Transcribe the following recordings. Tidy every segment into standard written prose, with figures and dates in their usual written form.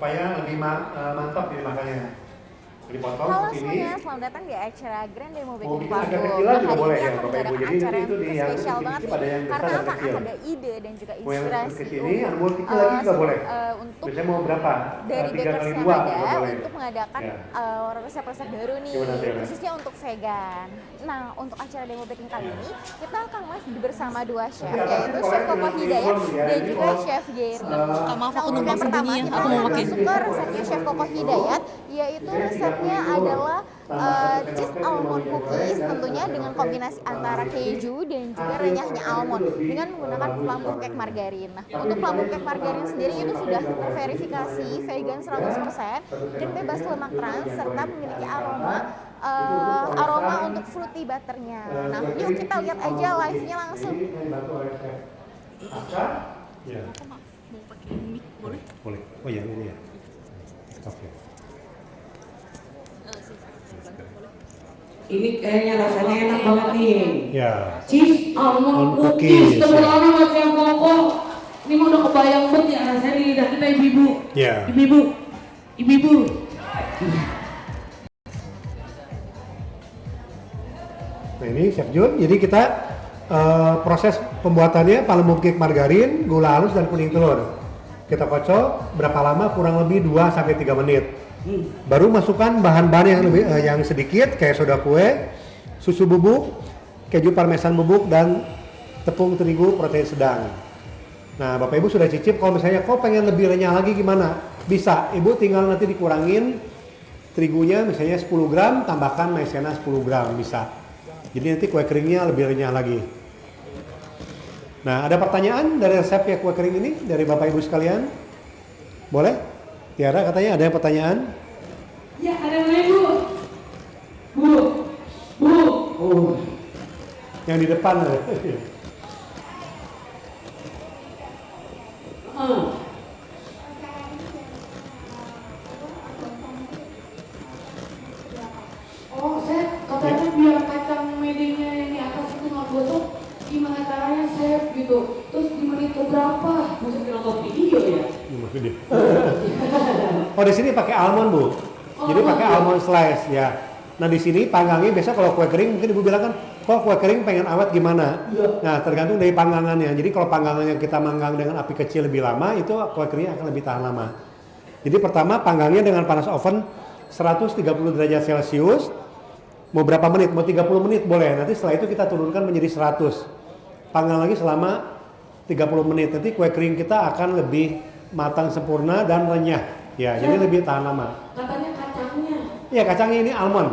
supaya lebih mantap ini makannya. Dipotong Halo ke sini. semuanya, selamat datang di acara Grand Demo Mau Baking bikin agak Party. kecilan juga Hari boleh ini ya, akan Bapak Ibu. mengadakan Jadi acara nanti itu yang yang spesial banget sedikit nih. ada yang besar Karena dan apa? kecil. Ada ide dan juga Mau yang inspirasi kecil ini, yang mau kecil lagi juga boleh. untuk Biasanya mau berapa? dari 3 bakers kali yang 2 ada juga boleh. untuk mengadakan Ya. resep-resep baru nih, Gimana, Tiana? khususnya untuk vegan. Nah, untuk acara demo baking kali ini kita akan live bersama dua chef, yaitu Chef Koko Hidayat dan juga Chef Jerry. Maaf, Nah, aku untuk numpang yang pertama sembunyi ya. kita Aku mau akan pakai. masuk ke resepnya Chef Koko Hidayat, yaitu resepnya adalah cheese almond cookies, tentunya dengan kombinasi antara keju dan juga renyahnya almond dengan menggunakan plum cake margarin. Nah, untuk plum cake margarin sendiri itu sudah terverifikasi vegan 100% dan bebas lemak trans serta memiliki aroma untuk fruity butternya. Nah, yuk kita lihat aja live-nya langsung. Ya. Aku mau pakai mic, boleh? Boleh. Oh iya, ini ya. Oke. Ini kayaknya rasanya enak banget nih. Ya. Cheese almond Cookies, cookies, tepuk ya. tangan buat yang Koko. Ini mah udah kebayang banget ya rasanya di lidah kita ibu-ibu. Ya. Ibu-ibu. Nah ini Chef Jun, jadi kita proses pembuatannya palem cake margarin, gula halus dan kuning telur. Kita kocok berapa lama? Kurang lebih 2-3 menit. Baru masukkan bahan-bahan yang lebih yang sedikit kayak soda kue, susu bubuk, keju parmesan bubuk dan tepung terigu protein sedang. Nah, Bapak Ibu sudah cicip, kalau misalnya kok pengen lebih renyah lagi gimana? Bisa, Ibu tinggal nanti dikurangin terigunya misalnya 10 gram, tambahkan maizena 10 gram, bisa. Jadi nanti kue keringnya lebih renyah lagi. Nah, ada pertanyaan dari resep ya kue kering ini dari Bapak Ibu sekalian? Boleh? Tiara katanya ada pertanyaan? Ya, ada yang lain, Bu. Bu. Yang di depan. Oh, Chef, katanya biar kacang medenya yang di atas itu nggak gosong, gimana caranya, Chef, gitu. Terus di menit keberapa? Masa nonton video ya? Oh, di sini pakai almond, Bu. Jadi pakai almond slice ya. Nah, di sini panggangnya biasa kalau kue kering mungkin Ibu bilang kan, kok kue kering pengen awet gimana? Nah, tergantung dari panggangannya. Jadi kalau panggangannya kita manggang dengan api kecil lebih lama, itu kue keringnya akan lebih tahan lama. Jadi pertama panggangnya dengan panas oven 130 derajat Celcius. Mau berapa menit? Mau 30 menit boleh. Nanti setelah itu kita turunkan menjadi 100. Panggang lagi selama 30 menit. Nanti kue kering kita akan lebih matang sempurna dan renyah. Ya, jadi lebih tahan lama. Katanya kacangnya. Iya, kacangnya ini almond.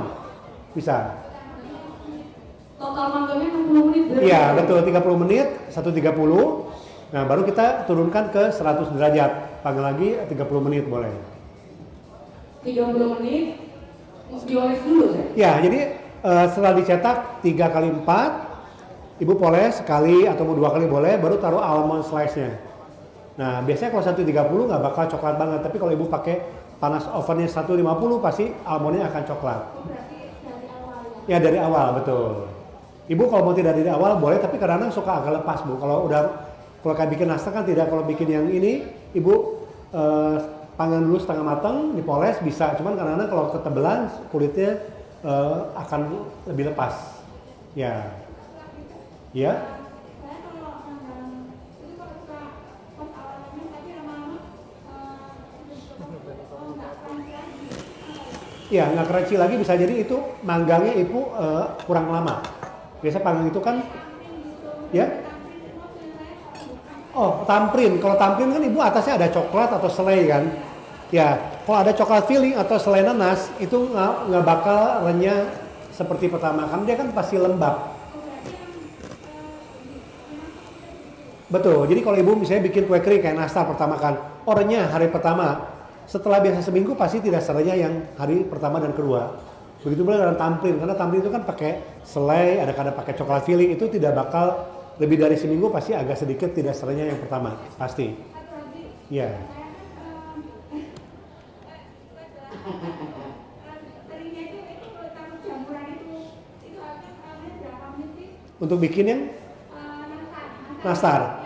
Bisa. Total manggangnya 60 menit berarti? Iya, betul. 30 menit, 130. Nah, baru kita turunkan ke 100 derajat. Panggang lagi 30 menit boleh. 30 menit, dioles dulu, Chef? Ya, jadi setelah dicetak 3x4, Ibu poles sekali atau mau 2 kali boleh, baru taruh almond slice-nya. Nah, biasanya kalau 130 nggak bakal coklat banget, tapi kalau Ibu pakai panas ovennya 150 pasti almondnya akan coklat. Ya, dari awal, betul. Ibu kalau mau tidak dari awal boleh, tapi kadang-kadang suka agak lepas, Bu. Kalau kayak bikin nastar kan tidak, kalau bikin yang ini, Ibu panggang dulu setengah matang, dipoles bisa. Cuman kadang-kadang kalau ketebelan kulitnya akan lebih lepas. Ya. Ya. Ya, nggak crunchy lagi, bisa jadi itu manggangnya Ibu kurang lama. Biasa panggang itu kan, ya. Oh, tamprin. Kalau tamprin kan Ibu atasnya ada coklat atau selai kan. Ya, kalau ada coklat filling atau selai nanas itu nggak bakal renyah seperti pertama. Kan dia kan pasti lembab. Betul. Jadi kalau Ibu misalnya bikin kue kering kayak nastar pertama kan, renyah hari pertama. Setelah biasa seminggu pasti tidak serenyah yang hari pertama dan kedua. Begitu pula dengan tamprin, karena tamprin itu kan pakai selai, ada kadang pakai coklat filling, itu tidak bakal lebih dari seminggu pasti agak sedikit tidak serenyah yang pertama, pasti. Iya. Untuk bikin yang nastar.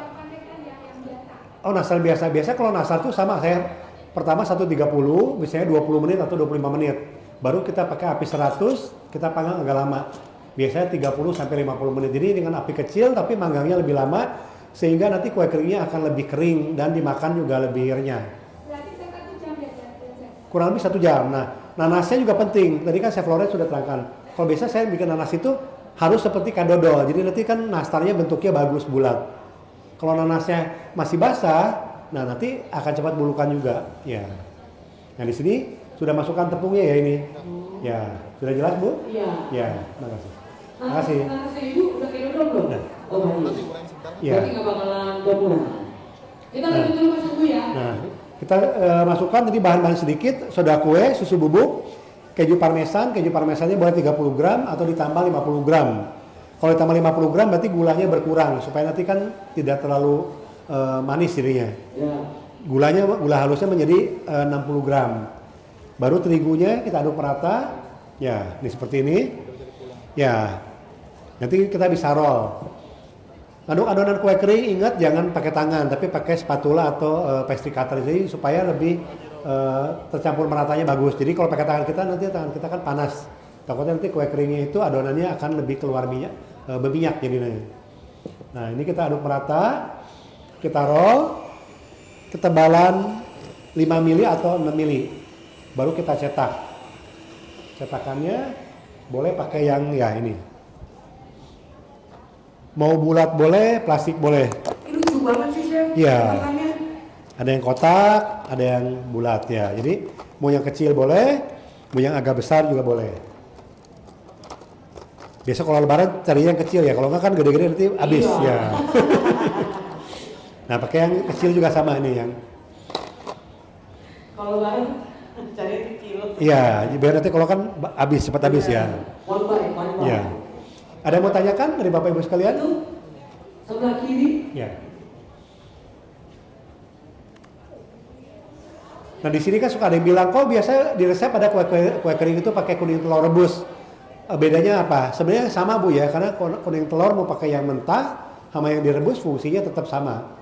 Oh, nastar biasa. Biasa kalau nastar tuh sama saya pertama 130, misalnya 20 menit atau 25 menit. Baru kita pakai api 100, kita panggang agak lama. Biasanya 30 sampai 50 menit. Jadi dengan api kecil tapi manggangnya lebih lama sehingga nanti kue keringnya akan lebih kering dan dimakan juga lebih renyah. Berarti 1 jam ya, Chef? Kurang lebih 1 jam. Nah, nanasnya juga penting. Tadi kan Chef Loren sudah terangkan. Kalau biasa saya bikin nanas itu harus seperti kadodol. Jadi nanti kan nastarnya bentuknya bagus bulat. Kalau nanasnya masih basah, nah nanti akan cepat bulukan juga. Ya. Nah di sini sudah masukkan tepungnya ya ini. Ya, sudah jelas Bu? Iya. Ya, makasih. Makasih. Nanasnya Ibu udah kayak dodol belum? Udah. Oh, baik. Ya. Berarti nggak bakalan domulan. Kita lanjut dulu Mas Bu ya. Nah, kita masukkan tadi bahan-bahan sedikit, soda kue, susu bubuk, keju parmesannya boleh 30 gram atau ditambah 50 gram. Kalau ditambah 50 gram berarti gulanya berkurang supaya nanti kan tidak terlalu manis jadinya. Ya. Gula halusnya menjadi 60 gram. Baru terigunya kita aduk merata. Ya, ini seperti ini. Ya. Nanti kita bisa roll. Aduk adonan kue kering, ingat jangan pakai tangan tapi pakai spatula atau pastry cutter jadi supaya lebih tercampur meratanya bagus. Jadi kalau pakai tangan kita nanti tangan kita kan panas. Takutnya nanti kue keringnya itu adonannya akan lebih keluar minyak, berminyak jadinya. Nah, ini kita aduk merata. Kita roll. Ketebalan 5 mili atau 6 mili. Baru kita cetak. Cetakannya boleh pakai yang ya ini. Mau bulat boleh, plastik boleh. Ini lucu banget sih Chef. Iya. Makannya. Ada yang kotak, ada yang bulat ya. Jadi mau yang kecil boleh, mau yang agak besar juga boleh. Biasa kalau lebaran cari yang kecil ya, kalau nggak kan gede-gede nanti habis Iya. ya. Nah pakai yang kecil juga sama ini yang. Kalau bareng cari kilo. Iya, biar nanti kalau kan habis cepat habis ya. One by. Iya. Ada yang mau tanyakan dari Bapak Ibu sekalian? Itu sebelah kiri. Ya. Nah di sini kan suka ada yang bilang, kok biasa di resep ada kue kering itu pakai kuning telur rebus. Bedanya apa? Sebenarnya sama Bu ya, karena kuning telur mau pakai yang mentah sama yang direbus fungsinya tetap sama.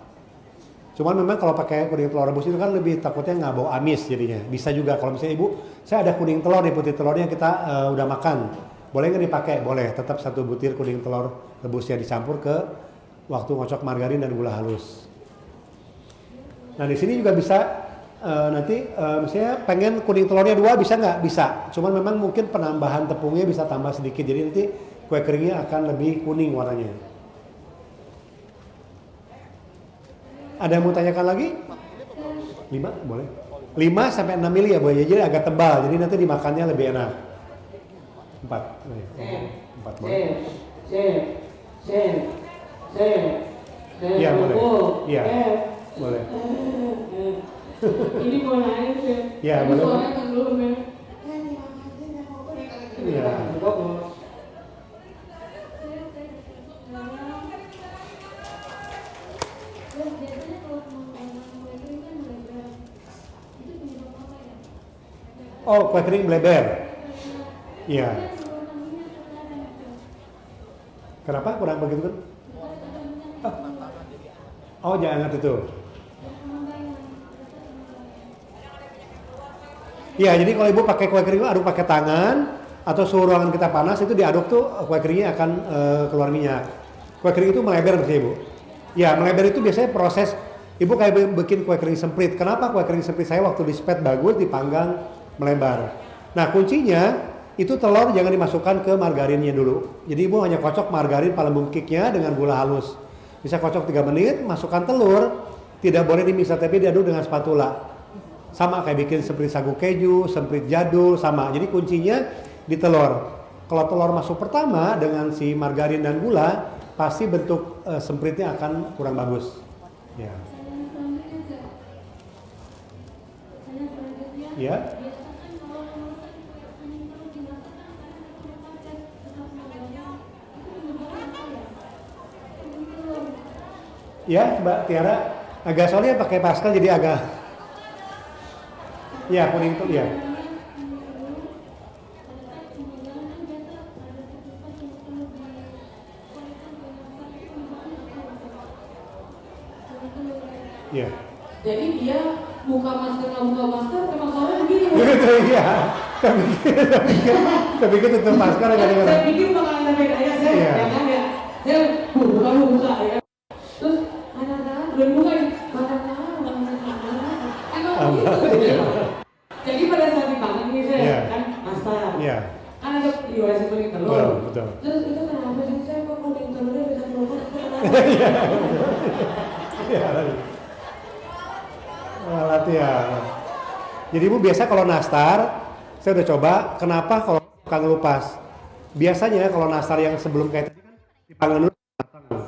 Cuman memang kalau pakai kuning telur rebus itu kan lebih takutnya nggak bau amis jadinya. Bisa juga kalau misalnya Ibu, saya ada kuning telur nih, putih telurnya kita udah makan. Boleh nggak dipakai? Boleh, tetap 1 butir kuning telur rebusnya dicampur ke waktu ngocok margarin dan gula halus. Nah di sini juga bisa nanti misalnya pengen kuning telurnya 2 bisa nggak? Bisa. Cuman memang mungkin penambahan tepungnya bisa tambah sedikit. Jadi nanti kue keringnya akan lebih kuning warnanya. Ada yang mau tanyakan lagi? 5 boleh. 5 sampai 6 mili ya boleh. Jadi agak tebal. Jadi nanti dimakannya lebih enak. 4. 4 boleh. Iya boleh. Iya boleh. Ini mau naik ya. Iya boleh. Soalnya kan belum ya. Iya. Oh, kue kering bleber. Iya. Kenapa kurang begitu kan? Oh, jangan ingat itu. Iya, jadi kalau Ibu pakai kue kering aduk pakai tangan atau suhu ruangan kita panas itu diaduk tuh kue keringnya akan keluar minyak. Kue kering itu melebar berarti Ibu. Ya, melebar itu biasanya proses Ibu kayak bikin kue kering semprit. Kenapa kue kering semprit saya waktu di spet bagus dipanggang melebar. Nah, kuncinya itu telur jangan dimasukkan ke margarinnya dulu. Jadi Ibu hanya kocok margarin palembung cake-nya dengan gula halus. Bisa kocok 3 menit, masukkan telur, tidak boleh dimisah tapi diaduk dengan spatula. Sama kayak bikin semprit sagu keju, semprit jadul, sama. Jadi kuncinya di telur. Kalau telur masuk pertama dengan si margarin dan gula, pasti bentuk sempritnya akan kurang bagus. Ya. Ya. Ya, Mbak Tiara, agak soalnya pakai pastel jadi agak. Ya, kuning tuh ya. Ya. Jadi dia buka masker nggak buka masker, emang soalnya begini. Gitu iya. Saya pikir tutup masker aja dengan. Saya pikir bakalan ada bedanya saya, Iya. ya kan ya. Saya buka ya. Terus anak-anak udah dibuka nih, emang begitu. Jadi pada saat dipangan nih saya Iya. kan master. Iya. Kan ada riwayat kuning telur. Betul. Terus itu kenapa sih saya kok kuning telurnya bisa keluar? Iya. Latihan. Jadi Ibu biasa kalau nastar, saya udah coba, kenapa kalau suka ngelupas? Biasanya kalau nastar yang sebelum kayak tadi kan dipanggang dulu,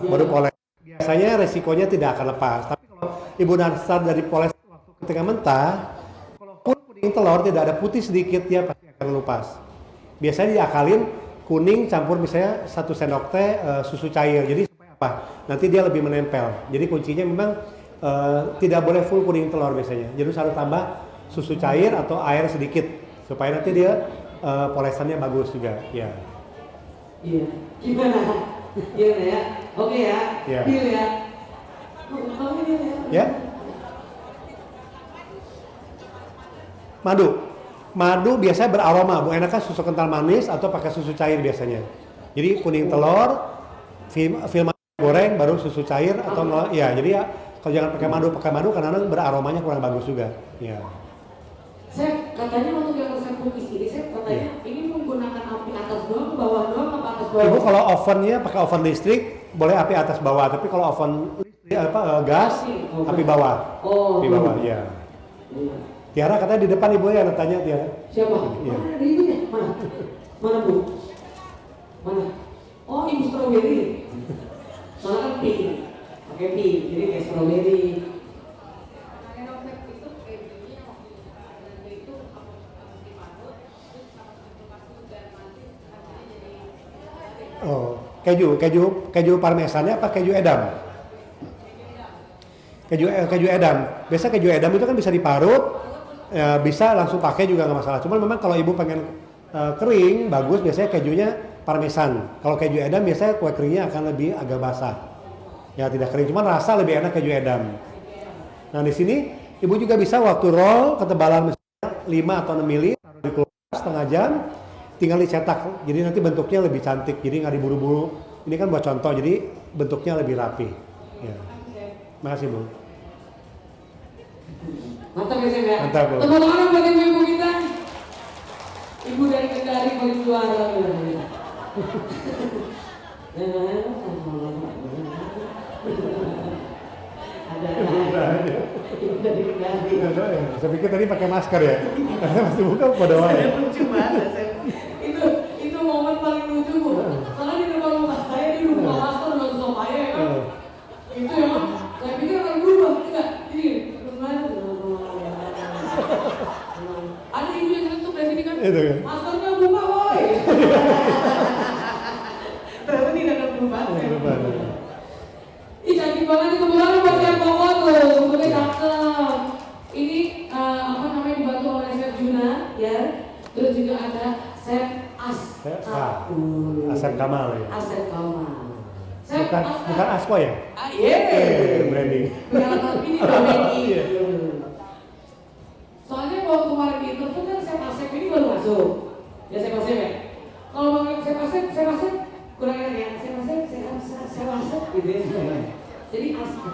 baru poles. Biasanya resikonya tidak akan lepas. Tapi kalau Ibu nastar dari poles waktu ketika mentah, kalau kuning telur tidak ada putih sedikit, dia pasti akan ngelupas. Biasanya diakalin kuning campur misalnya 1 sendok teh susu cair. Jadi supaya apa? Nanti dia lebih menempel. Jadi kuncinya memang tidak boleh full kuning telur biasanya. Jadi harus tambah susu cair atau air sedikit supaya nanti dia polesannya bagus juga. Ya. Iya. Gimana? Gimana ya? Oke ya. Iya. Deal ya. Kamu deal ya. Ya. Madu biasanya beraroma, Bu. Enaknya susu kental manis atau pakai susu cair biasanya. Jadi kuning telur, film goreng baru susu cair atau ya. Jadi ya kalau jangan pakai madu karena beraromanya kurang bagus juga. Ya. Saya katanya untuk yang resep cookies ini, saya katanya ini menggunakan api atas doang, bawah doang, apa atas bawah? Ibu kalau ovennya pakai oven listrik boleh api atas bawah, tapi kalau oven listrik gas api bawah. Oh. Api bawah, ya. Tiara katanya di depan Ibu ya, tanya Tiara. Siapa? Iya. Mana ada ibunya? Mana? Mana Bu? Mana? Oh, ibu strawberry. Soalnya kan pink, pakai pink, jadi kayak strawberry. Oh, keju parmesannya apa keju edam? Keju edam. Biasa keju edam itu kan bisa diparut, ya, bisa langsung pakai juga nggak masalah. Cuman memang kalau ibu pengen kering, bagus biasanya kejunya parmesan. Kalau keju edam biasanya kue keringnya akan lebih agak basah. Ya tidak kering, cuman rasa lebih enak keju edam. Nah di sini ibu juga bisa waktu roll ketebalan misalnya 5 atau 6 mili, taruh di kulkas setengah jam, tinggal dicetak. Jadi nanti bentuknya lebih cantik, jadi nggak diburu-buru. Ini kan buat contoh, jadi bentuknya lebih rapi. Ya. Makasih Bu. Mantap ya Chef ya? Mantap, Bu. Tepuk tangan buat ibu-ibu kita. Ibu dari Kendari paling juara. Ada ibu dari Kendari. Saya pikir tadi pakai masker ya. Masih buka pada wae. Itu momen paling lucu Bu. Karena di depan rumah saya di rumah masker dengan sofa ya kan. Itu ya, saya pikir akan berubah, enggak. Ini ada ibu yang ngetuk dari sini kan. Itu kan. Maskernya buka woi. Ternyata tidak ada perubahan. Ih cantik banget itu bukan buat yang bawa tuh, bentuknya cakep. Ini apa namanya dibantu oleh Chef Juna ya. Terus juga ada Chef Asep Kamal ya. Asep Kamal. Bukan Asko ya? Branding. Ini branding. Soalnya waktu kemarin di interview kan Chef Asep ini baru masuk. Ya Chef Asep ya. Kalau ngomongin Chef Asep kurang enak ya. Chef Asep gitu ya. Jadi Asko.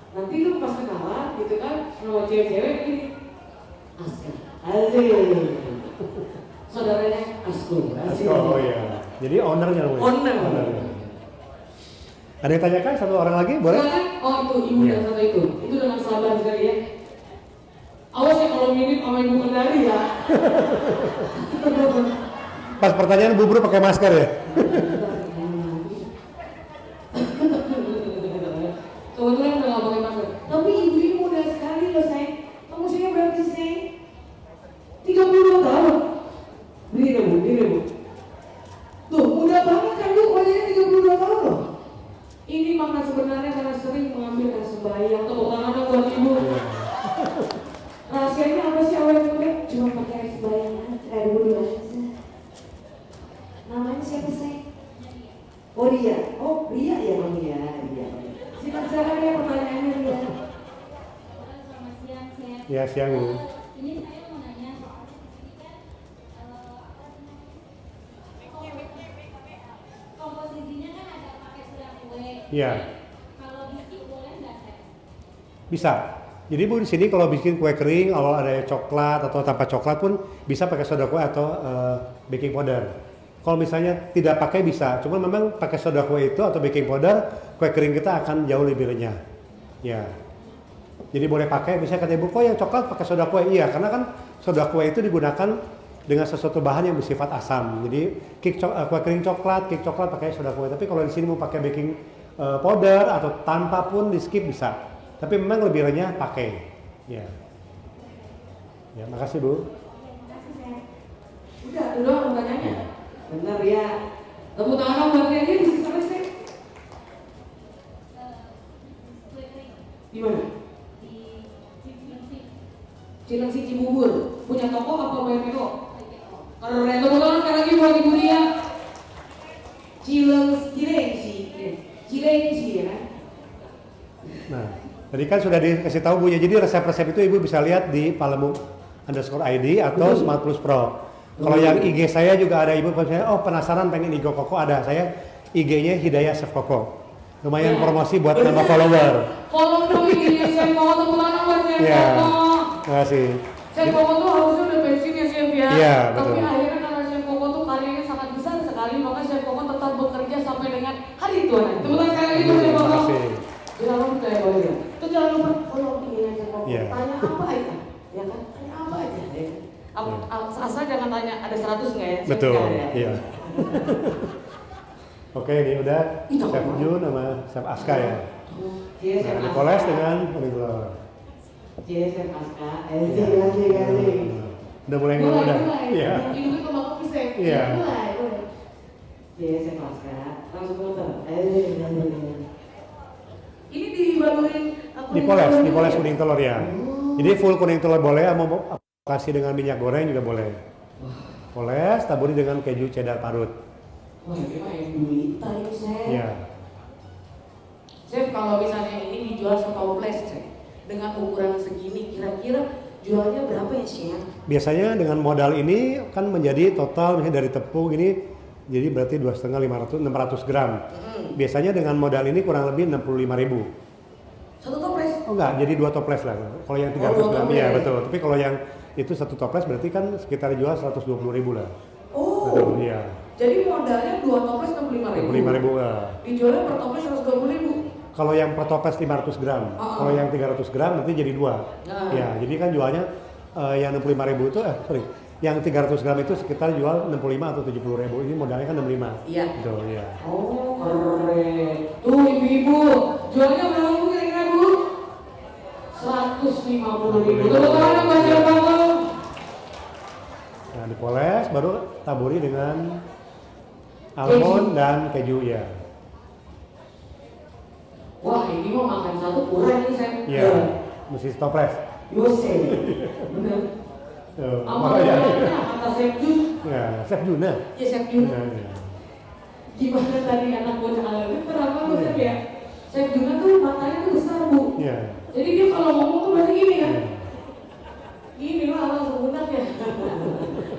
Nanti lu pas kenalan gitu kan sama cewek-cewek ini Asko. Asik. Saudaranya Asko. Asko, oh iya. Jadi ownernya loh. Owner. Ada yang tanyakan satu orang lagi, boleh? Silakan. Oh itu ibu yang satu itu dengan sabar sekali ya. Awas ya kalau mirip sama ibu Kendari ya. Pas pertanyaan bubur pakai masker ya? Kebetulan udah gak pakai masker. Tapi ibu ini muda sekali loh sayang. Kamu usianya berapa sih sayang? 32 tahun. Diri bu. Tuh muda banget kan bu, wajahnya 32 tahun loh. Ini makna sebenarnya karena sering mengambilkan sembahyang. Tepuk tangan dong buat ibu. Rahasianya apa sih awalnya muda? Cuma pakai air sembahyang air wudhu aja. Namanya siapa sih? Oh Ria. Oh Ria ya namanya Ria. Silakan ya pertanyaannya Ria. Ya, siang Bu. Ini saya mau nanya soal ini kan komposisinya kan ada pakai sudah kue. Iya. Kalau bikin boleh nggak Chef? Bisa. Jadi Bu di sini kalau bikin kue kering, kalau ada coklat atau tanpa coklat pun bisa pakai soda kue atau baking powder. Kalau misalnya tidak pakai bisa, cuma memang pakai soda kue itu atau baking powder, kue kering kita akan jauh lebih renyah. Ya. Jadi boleh pakai, misalnya kata Ibu, kok yang coklat pakai soda kue? Iya, karena kan soda kue itu digunakan dengan sesuatu bahan yang bersifat asam. Jadi kue kering coklat, cake coklat pakai soda kue. Tapi kalau di sini mau pakai baking powder atau tanpa pun di skip bisa. Tapi memang lebih renyah pakai. Ya. Ya, makasih Bu. Makasih Chef. Udah, itu doang pertanyaannya. Bener ya. Tepuk tangan buat dia di sini sampai sih. Kue kering Di mana? di Cilengsi. Cilengsi Cibubur. Punya toko apa punya PO? Keren. Tepuk tangan sekali lagi buat Ibu Ria. Cilengsi ya kan? Nah, tadi kan sudah dikasih tahu Bu ya. Jadi resep-resep itu Ibu bisa lihat di palemu_id atau Smart Plus Pro. Kalau yang IG saya juga ada Ibu, kalau saya penasaran pengen Igo Koko ada. Saya IG-nya Hidayah Chef Koko. Lumayan promosi buat nambah follower. Follow dong IG Chef Koko, tepuk tangan buat Chef Iya. Koko. Terima kasih. Chef Koko tuh harusnya udah pensiun ya Chef ya. Iya, Tapi betul. akhirnya karena Chef Koko tuh karyanya sangat besar sekali, maka Chef Koko tetap bekerja sampai dengan hari tua. Tepuk tangan sekali lagi buat Chef Terima Koko. kasih. Jangan lupa ya Bang ya. Terus jangan lupa follow IG-nya Chef Koko. Iya. Tanya apa aja, ya kan? Tanya apa aja. Ya. Asal jangan tanya ada 100 nggak ya? Chef? Betul. Nggak ada ya? Iya. Oke, ini udah Itu Chef apa? Jun sama Chef Aska ya. Iya, Chef Nah, Aska. dipoles dengan cauliflower. Iya, Chef Aska. Iya. Udah mulai Mulai, udah. mulai. Iya. Hidupnya kembang kopi, Chef. Iya. Mulai, mulai. Iya, Chef Aska. Langsung muter. Ini dibalurin Dipoles kuning telur ya. Jadi full kuning telur boleh, mau kasih dengan minyak goreng juga boleh. Poles, taburi dengan keju cheddar parut. Wah, ini mah yang duita ini, Chef. Iya. Chef, kalau misalnya ini dijual setoples, Chef, dengan ukuran segini, kira-kira jualnya berapa ya, Chef? Biasanya dengan modal ini kan menjadi total misalnya dari tepung ini jadi berarti 2,5 600 gram. Biasanya dengan modal ini kurang lebih 65.000. Satu toples? Oh enggak, jadi 2 toples lah. Kalau yang 300 Oh, 2 gram, toples. iya betul. Tapi kalau yang itu 1 toples berarti kan sekitar jual 120.000 lah. Oh, Betul, iya. jadi modalnya 2 toples 65.000. 65.000 lah. Dijualnya per toples 120.000. Kalau yang per toples 500 gram, kalau yang 300 gram nanti jadi 2. Nah. Ya, jadi kan jualnya yang 65.000 itu, yang 300 gram itu sekitar jual 65 atau 70.000. Ini modalnya kan 65. Iya. Betul, iya. Oh, keren. Tuh ibu-ibu, jualnya berapa Bu kira-kira Bu? 150.000. Tepuk tangan buat Chef Koko. Nah, dipoles, baru taburi dengan almond dan keju ya. Wah, ini mau makan satu kurang nih, Chef. Iya, mesti toples. Yose. Bener. Tuh, Apa makanya. kata Chef Jun? Ya, Chef Juna. Ya Chef Jun. Ya, ya. Gimana tadi anak bocah alat kenapa lu Chef ya? Chef Juna tuh matanya tuh besar Bu. Iya. Jadi dia kalau ngomong tuh berarti gini kan? Gini lah langsung benar ya.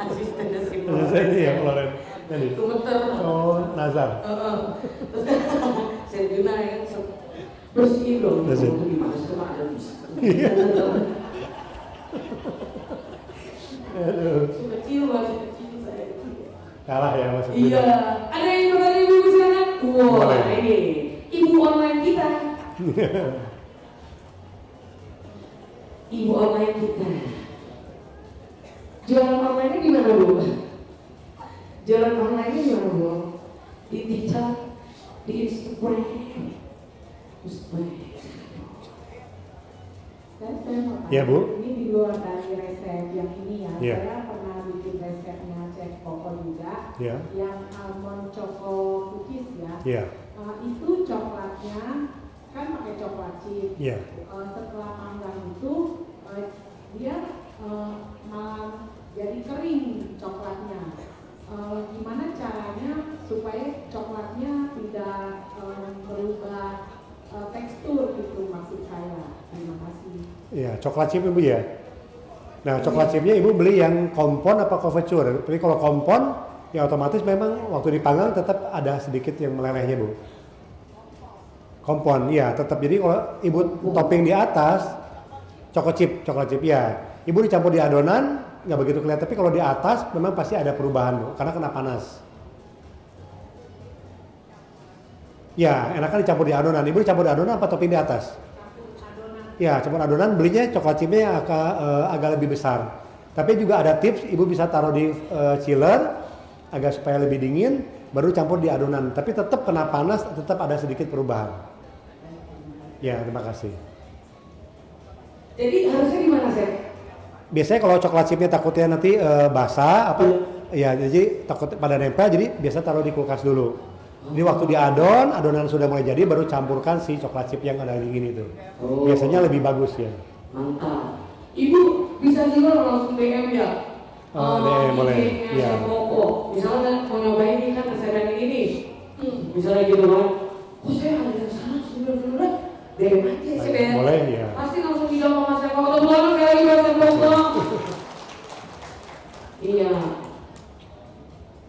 Asistennya si Florence. Selesai ya, Florence. Tadi. Gemeter. Oh, Nazar. Terus Chef Juna ya kan bersihin dong. Bersihin. Itu gimana sih Pak? Ada bisa. Aduh. Kecil banget kecil saya. Kalah ya Mas. Iya. Ada yang mau tanya ibu silakan. Wah, Boleh. ini ibu online kita. Ibu online kita. Jualan online-nya gimana Bu? Jualan online-nya gimana Bu? Di TikTok, di Instagram. Dan saya mau tanya, Ya, Bu. ini di luar dari resep yang ini ya, Ya. saya pernah bikin resepnya Chef Koko juga, Ya. yang almond choco cookies ya. Iya. Itu coklatnya kan pakai coklat chip. Iya. Setelah panggang itu dia malah jadi kering coklatnya. Gimana caranya supaya coklatnya tidak berubah tekstur gitu maksud saya. Terima kasih. Iya, coklat chip Ibu ya. Nah, coklat chipnya Ibu beli yang kompon apa couverture? Tapi kalau kompon, ya otomatis memang waktu dipanggang tetap ada sedikit yang melelehnya Bu. Kompon, ya tetap. Jadi kalau Ibu topping di atas, coklat chip ya. Ibu dicampur di adonan, nggak begitu kelihatan. Tapi kalau di atas, memang pasti ada perubahan Bu, karena kena panas. Ya, enakan dicampur di adonan. Ibu dicampur di adonan apa topping di atas? Ya, campur adonan, belinya coklat chipnya yang agak lebih besar. Tapi juga ada tips, Ibu bisa taruh di chiller agak supaya lebih dingin, baru campur di adonan. Tapi tetap kena panas, tetap ada sedikit perubahan. Ya, terima kasih. Jadi harusnya gimana Chef? Biasanya kalau coklat chipnya takutnya nanti basah, ya jadi takut pada nempel, jadi biasa taruh di kulkas dulu. Jadi waktu diadon, adonan sudah mulai jadi, baru campurkan si coklat chip yang ada dingin itu. Biasanya lebih bagus ya. Mantap. Ibu bisa juga langsung DM ya. DM boleh. Iya. Misalnya mau nyobain ini kan resep yang ini nih. Misalnya gitu kan. Oh saya ada yang salah sebenarnya. DM aja sih ya. Boleh ya. Pasti langsung bilang sama Chef Koko. Atau belakang saya lagi Chef Koko. Iya.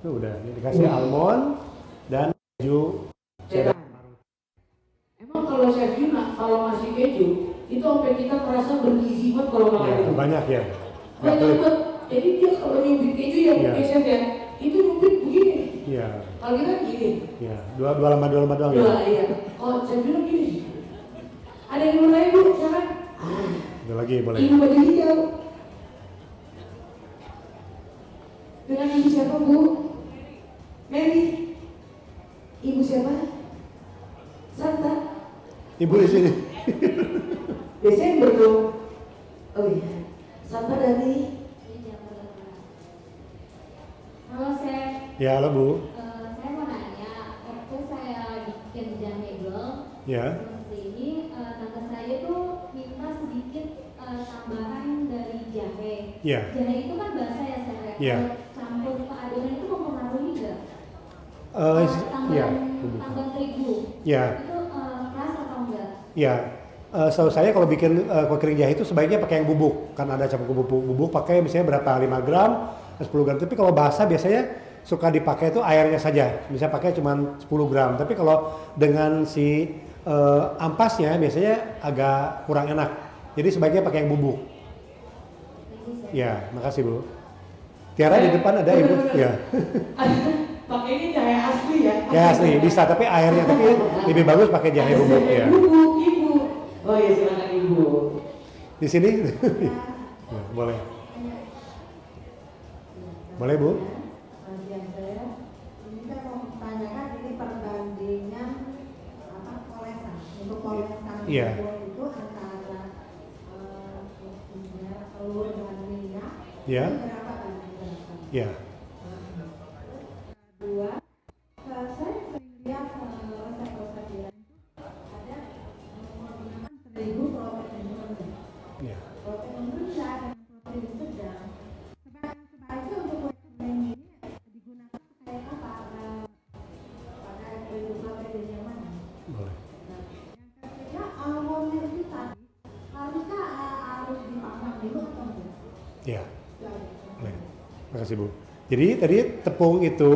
Itu udah dikasih almond dan keju. Cheddar. Emang kalau Chef Yuna kalau ngasih keju itu sampai kita merasa bergizi banget kalau makan Ya, itu. banyak ya. Nggak Banyak pelit. banget. Jadi dia kalau nyubit keju yang Iya. Chef ya, itu nyubit begini. Iya. Kalau kita gini. Ya, dua lembar doang ya. Dua, iya. Oh, Chef Yuna gini. Ada yang mau lain Bu, silakan. Ada lagi boleh. Ibu baju hijau. Dengan ibu siapa Bu? Mary. Ibu siapa? Santa. Ibu di sini. Desember dong. Oh iya. Santa dari. Halo Chef, Ya, halo Bu. saya mau nanya, waktu saya bikin jahegel Ya. seperti ini, tante saya tuh minta sedikit tambahan dari jahe. Ya. Jahe itu kan basah ya Chef. Iya. Campur ke adonan itu mempengaruhi nggak? Ya. Tambahan terigu. Ya. Itu keras atau enggak? Ya. Setahu saya kalau bikin kue kering jahe itu sebaiknya pakai yang bubuk, kan ada campur bubuk pakai misalnya berapa 5 gram, 10 gram. Tapi kalau basah biasanya suka dipakai itu airnya saja, bisa pakai cuma 10 gram. Tapi kalau dengan si ampasnya biasanya agak kurang enak, jadi sebaiknya pakai yang bubuk. Ya, makasih Bu. Tiara di depan ada Ibu. Ya. Pakai ini jahe asli ya. Ya asli bisa, tapi airnya tapi lebih bagus pakai jahe bubuk ya. Bubuk, Ibu. Oh iya silakan Ibu. Di sini. Ya, boleh. Boleh Bu? Bagian saya, ini saya mau tanyakan ini perbandingan polesan. Untuk polesan Iya. itu antara telur dengan minyak. Ya. Itu berapa bandingnya? Ya. Kedua, saya sering lihat resep-resep di lain itu ada menggunakan terigu protein rendah. Ya. Protein rendah dan protein sedang. Sebaiknya untuk kue kering ini digunakan kayak apa? Pakai terigu protein yang mana? Boleh. Nah, yang ketiga almond itu tadi harusnya harus dipanggang dulu atau enggak? Ya. Boleh. Terima kasih Bu. Jadi tadi tepung itu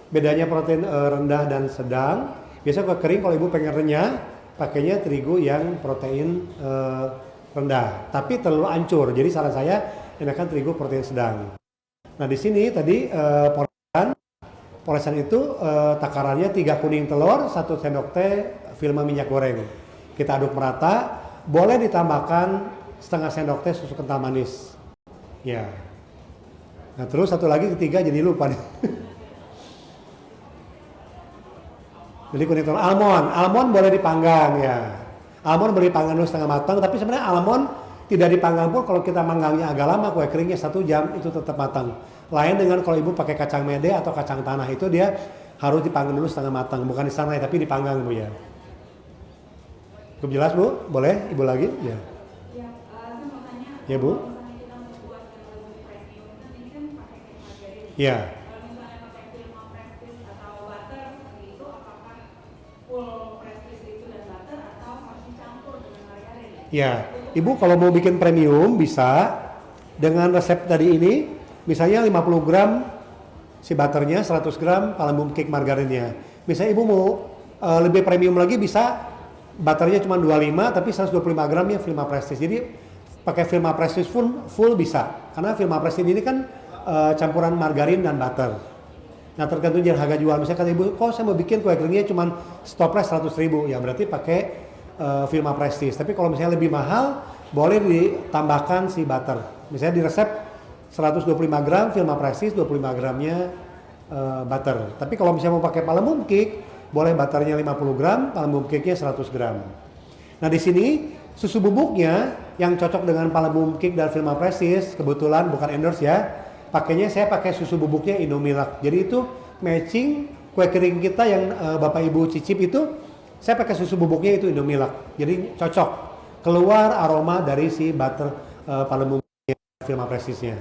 bedanya protein rendah dan sedang. Biasanya kue kering kalau Ibu pengen renyah, pakainya terigu yang protein rendah, tapi terlalu ancur. Jadi saran saya enakan terigu protein sedang. Nah di sini tadi polesan itu takarannya 3 kuning telur, 1 sendok teh filma minyak goreng. Kita aduk merata. Boleh ditambahkan setengah sendok teh susu kental manis. Ya. Nah terus satu lagi ketiga jadi lupa nih. Jadi kuning telur almond boleh dipanggang ya. Almond boleh dipanggang dulu setengah matang, tapi sebenarnya almond tidak dipanggang pun kalau kita manggangnya agak lama, kue keringnya 1 jam itu tetap matang. Lain dengan kalau Ibu pakai kacang mede atau kacang tanah itu dia harus dipanggang dulu setengah matang, bukan disanai tapi dipanggang Bu ya. Cukup jelas Bu? Boleh Ibu lagi? Ya. Ya, saya mau tanya. Ya Bu? Kalau misalnya kita mau buat yang lebih premium, kan ini kan pakai cake margarin. Ya. Kalau misalnya pakai Vilma Prestige atau butter seperti itu, apakah full Prestige itu dan butter atau harus dicampur dengan margarin? Ya. Untuk Ibu kalau mau bikin premium bisa dengan resep tadi ini, misalnya 50 gram si butternya, 100 gram palembum cake margarinnya. Misalnya ibu mau lebih premium lagi bisa butternya cuma 25 tapi 125 gramnya Vilma Prestige. Jadi pakai Vilma Prestige pun full bisa. Karena Vilma Prestige ini kan campuran margarin dan butter. Nah tergantung harga jual. Misalnya kata ibu, kok saya mau bikin kue keringnya cuma stop price 100.000, ya berarti pakai Vilma Prestige. Tapi kalau misalnya lebih mahal, boleh ditambahkan si butter. Misalnya di resep 125 gram Vilma Prestige, 25 gramnya butter. Tapi kalau misalnya mau pakai palembum cake, boleh butternya 50 gram, palembum cake-nya 100 gram. Nah di sini susu bubuknya yang cocok dengan palembum cake dan Vilma Prestige, kebetulan bukan endorse ya, pakainya saya pakai susu bubuknya Indomilk. Jadi itu matching kue kering kita yang Bapak Ibu cicip itu, saya pakai susu bubuknya itu Indomilk. Jadi cocok, keluar aroma dari si butter palembum Vilma Prestige-nya.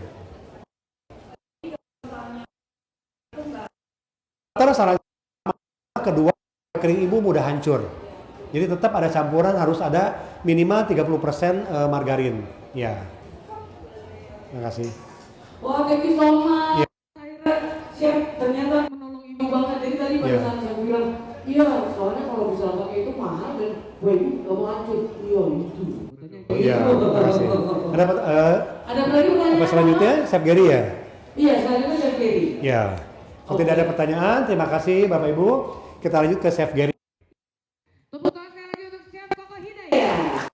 Terus saran kedua, kue kering ibu mudah hancur. Jadi tetap ada campuran, harus ada minimal 30% margarin. Ya. Terima kasih. Wah, thank you so much. Ya. Akhirnya chef ternyata menolong ibu banget. Jadi tadi pada Ya. saat saya bilang, iya soalnya kalau misalnya pakai itu mahal dan gue ini gak mau hancur. Iya itu. Iya, terima kasih. Ada Ada lagi pertanyaan? apa selanjutnya? Chef Gary ya? Iya, selanjutnya Chef Gary. Ya. Kalau tidak ada pertanyaan, terima kasih Bapak Ibu. Kita lanjut ke Chef Gary. Tepuk tangan sekali lagi untuk Chef Koko Hidayah.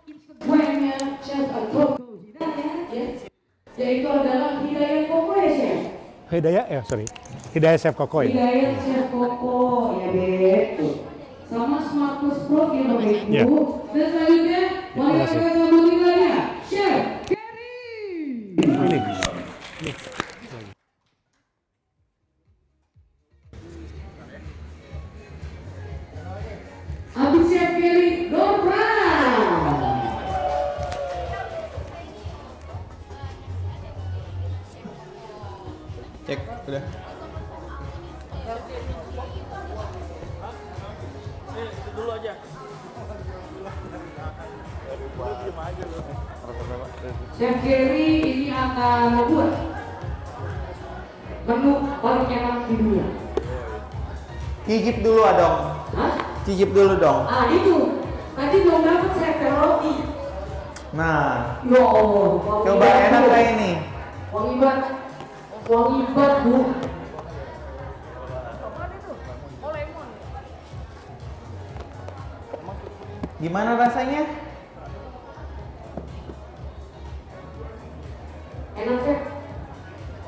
Instagramnya Chef Koko Hidayah, ya. Yaitu adalah Hidayah Koko ya, Chef? Hidayah Chef Koko ya? Hidayah Chef Koko, ya betul. Sama Smartness Pro ya Bapak Ibu. Ya. Dan selanjutnya, mari kasih. kita sambut Hidayah, Chef Gary. Ini. Habis Chef Gary, door prize. Cek, udah. Chef Gary ini akan membuat menu paling enak di dunia. Cicip dulu dong. Hah? Cicip dulu dong. Ah itu, tadi belum dapat chef roti. Nah, Ya Allah, wangi coba banget, enak Bu. gak ini? Wangi banget, Bu. Gimana rasanya? Enak chef.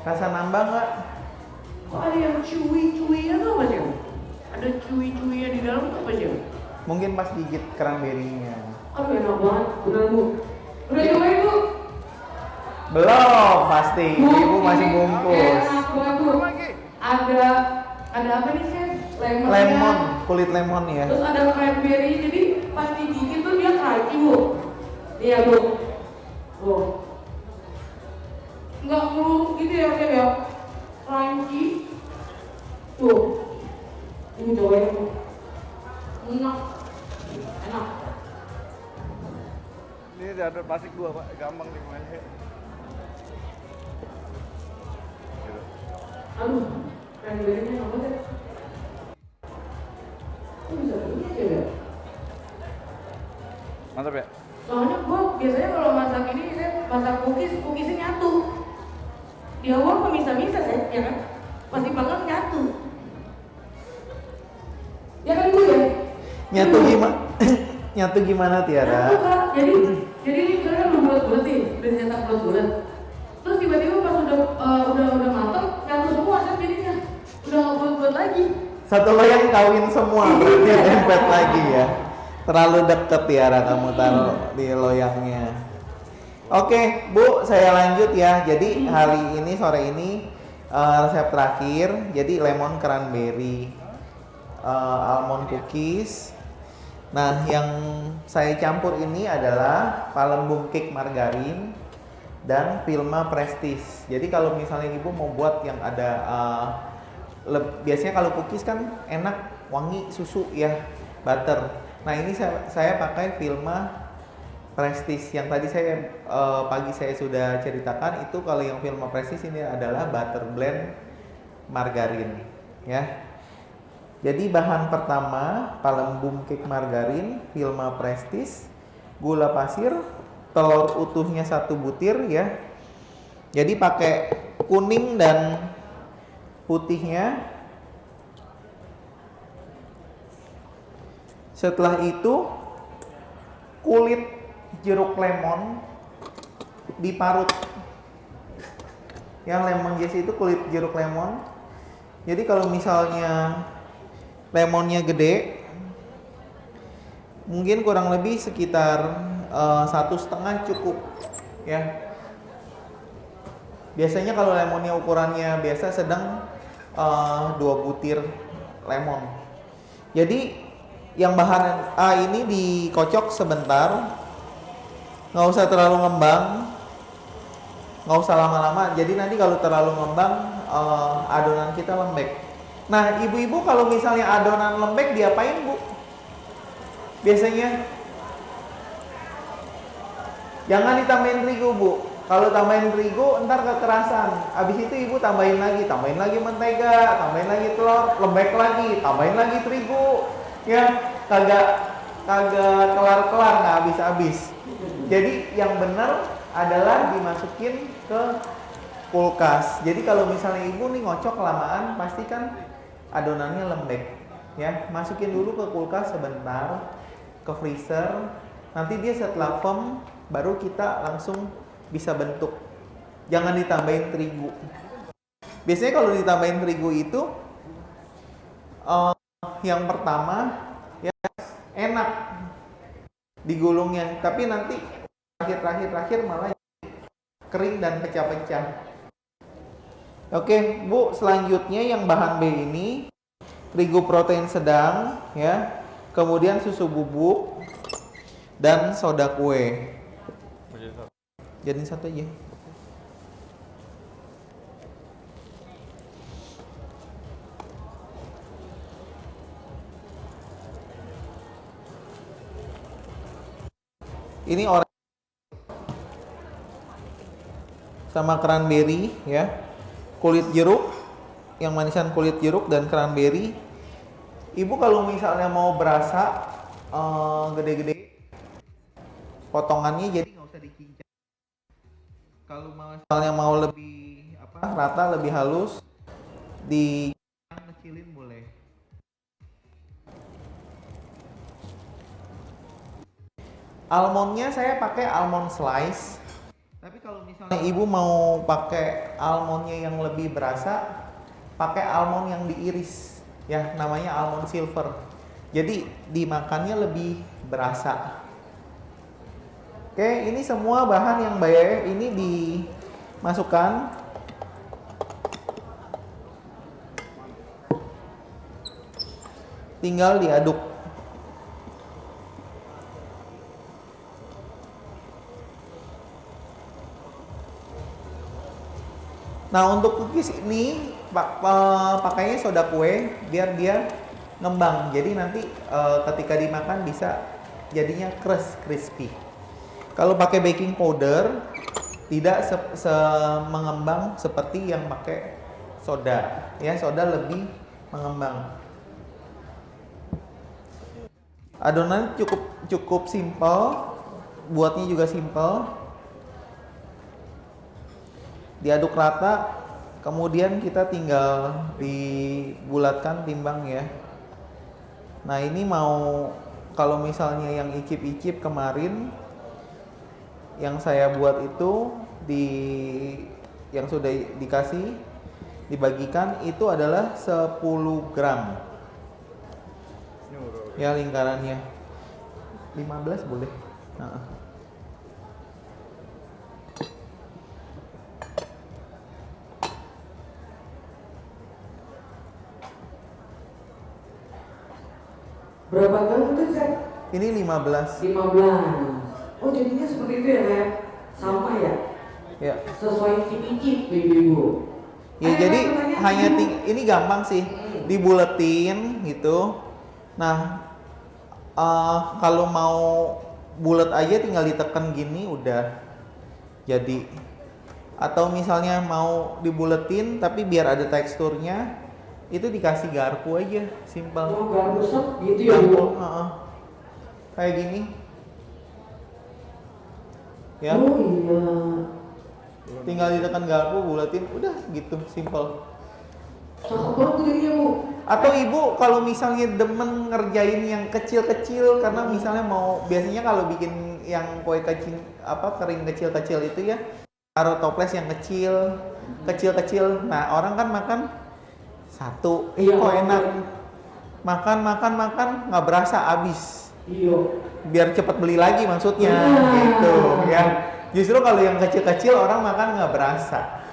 Rasa nambah nggak? Kok ada yang cuy-cuinya tuh apa chef? Ada cuy-cuinya di dalam tuh apa chef? Mungkin pas gigit cranberry-nya. Aduh enak banget, bener Bu. Udah cobain Bu? Belum, pasti. Ibu masih ini bungkus. Enak banget Bu. Ada apa nih chef? Lemon, kulit lemon ya. Terus ada cranberry, jadi pas digigit tuh dia crunchy Bu. Iya Bu. Oh. Nggak melulu gitu ya chef ya. Crunchy. Tuh. Ini cobain Bu. Enak. Enak. Ini ada plastik 2 Pak, gampang dimainin. Aduh, cranberry-nya enak banget. Kok bisa begini aja ya? Mantap ya? Soalnya gua biasanya kalau masak ini, saya masak cookiesnya nyatu. Di awal pemisah-misah saya, ya kan? Pasti panggang nyatu. Ya kan Bu ya? Nyatu gimana? Nyatu gimana Tiara? Nyatu Kak, jadi ini misalnya udah bulat-bulat nih, udah dicetak bulat-bulat. Terus tiba-tiba pas udah matang, nyatu semua kan jadinya. Udah nggak bulat-bulat lagi. Satu loyang kawin semua, berarti dempet lagi ya. Terlalu deket Tiara kamu taruh di loyangnya. Oke Bu, saya lanjut ya. Jadi hari ini, sore ini resep terakhir. Jadi lemon cranberry, almond cookies. Nah, yang saya campur ini adalah palembum cake margarin dan Vilma Prestige. Jadi kalau misalnya ibu mau buat yang ada biasanya kalau cookies kan enak wangi susu ya, butter. Nah ini saya pakai Vilma Prestige yang tadi saya pagi saya sudah ceritakan itu. Kalau yang Vilma Prestige ini adalah butter blend margarin ya. Jadi bahan pertama Palembum cake margarin Vilma Prestige, gula pasir, telur utuhnya 1 butir ya. Jadi pakai kuning dan putihnya. Setelah itu kulit jeruk lemon diparut. Yang lemon zest itu kulit jeruk lemon. Jadi kalau misalnya lemonnya gede, mungkin kurang lebih sekitar 1,5 cukup ya. Biasanya kalau lemonnya ukurannya biasa sedang 2 butir lemon. Jadi yang bahan ini dikocok sebentar. Nggak usah terlalu ngembang, nggak usah lama-lama. Jadi nanti kalau terlalu ngembang adonan kita lembek. Nah ibu-ibu kalau misalnya adonan lembek diapain bu? Biasanya jangan ditambahin terigu bu. Kalau tambahin terigu ntar kekerasan. Abis itu ibu tambahin lagi mentega, tambahin lagi telur, lembek lagi, tambahin lagi terigu. Ya kagak kelar-kelar, nggak habis-habis. Jadi yang benar adalah dimasukin ke kulkas. Jadi kalau misalnya ibu nih ngocok kelamaan, pasti kan adonannya lembek. Ya, masukin dulu ke kulkas sebentar, ke freezer. Nanti dia setelah firm, baru kita langsung bisa bentuk. Jangan ditambahin terigu. Biasanya kalau ditambahin terigu itu, yang pertama ya enak digulungnya, tapi nanti terakhir malah kering dan pecah-pecah. Oke bu, selanjutnya yang bahan B ini terigu protein sedang ya, kemudian susu bubuk dan soda kue. Jadi satu aja. Ini orang sama cranberry ya, kulit jeruk, yang manisan kulit jeruk dan cranberry. Ibu kalau misalnya mau berasa gede-gede potongannya, jadi nggak usah dicincang. Kalau misalnya mau lebih rata, lebih halus, dikecilin boleh. Almondnya saya pakai almond slice. Tapi kalau misalnya ibu mau pakai almondnya yang lebih berasa, pakai almond yang diiris, ya namanya almond silver. Jadi dimakannya lebih berasa. Oke, ini semua bahan yang bayar ini dimasukkan. Tinggal diaduk. Nah untuk cookies ini pakainya soda kue biar dia ngembang. Jadi nanti ketika dimakan bisa jadinya crispy. Kalau pakai baking powder tidak mengembang seperti yang pakai soda. Ya, soda lebih mengembang. Adonan cukup simple, buatnya juga simple. Diaduk rata, kemudian kita tinggal dibulatkan timbang ya. Nah ini mau, kalau misalnya yang icip-icip kemarin yang saya buat itu yang sudah dikasih dibagikan itu adalah 10 gram ya lingkarannya. 15 boleh. Berapa kali itu Zek? Ini 15. 15. Oh jadinya seperti itu ya Zek? Sama ya? Ya. Sesuai cip-cip ibu-ibu. Ya jadi hanya ini gampang sih, dibuletin gitu. Nah kalau mau bulat aja tinggal ditekan gini udah jadi. Atau misalnya mau dibuletin tapi biar ada teksturnya, itu dikasih garpu aja, simpel. Oh, garpu set gitu ya, Bu? Kayak gini. Ya. Oh iya. Tinggal ditekan garpu, buletin, udah gitu, simpel. Cakep banget tuh jadinya, Bu. Atau ibu kalau misalnya demen ngerjain yang kecil-kecil, karena misalnya mau, biasanya kalau bikin yang kue kecil kering kecil-kecil itu ya, taruh toples yang kecil-kecil. Nah, orang kan makan satu, Iya, kok enak. Makan nggak berasa habis. Iya. Biar cepet beli lagi maksudnya, gitu ya. Justru kalau yang kecil-kecil orang makan nggak berasa.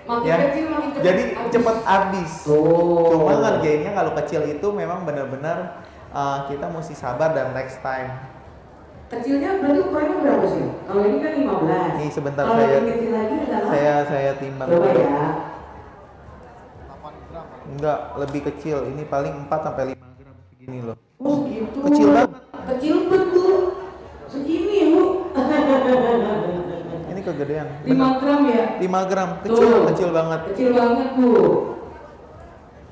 Makin Ya, kecil makin cepet jadi habis. cepet habis. Oh. Cuma ngerjainnya kalau kecil itu memang benar-benar kita mesti sabar dan next time. Kecilnya berarti ukurannya berapa sih? Kalau ini kan 15. Ini sebentar Kalau yang kecil lagi adalah saya timbang. coba dulu. ya. Enggak, lebih kecil. Ini paling 4 sampai 5 gram segini loh. Oh segitu. Kecil banget. Kecil betul. Segini ya, Bu. Ini kegedean. 5 gram ya? 5 gram, Tuh. kecil banget. Kecil banget, Bu.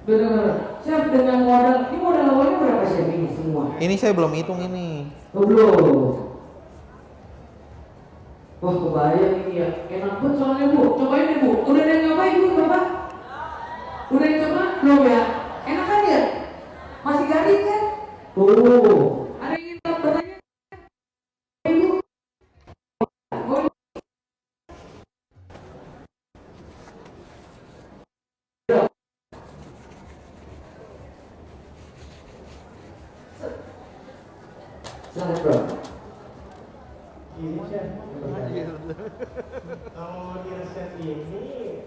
Bener-bener. Chef dengan modal, ini modal awalnya berapa chef ini semua? Ini saya belum hitung ini. Oh, belum. Wah, kebayang ini ya. Enak banget soalnya, Bu. Cobain deh, Bu. Udah ada yang nyobain, Bu, Bapak? Udah yang coba? Belum ya? Enak kan ya? Masih garing kan? Oh. Ada yang ingin bertanya? Ibu? Oh, Sangat bro. Ini Chef, kalau di resep ini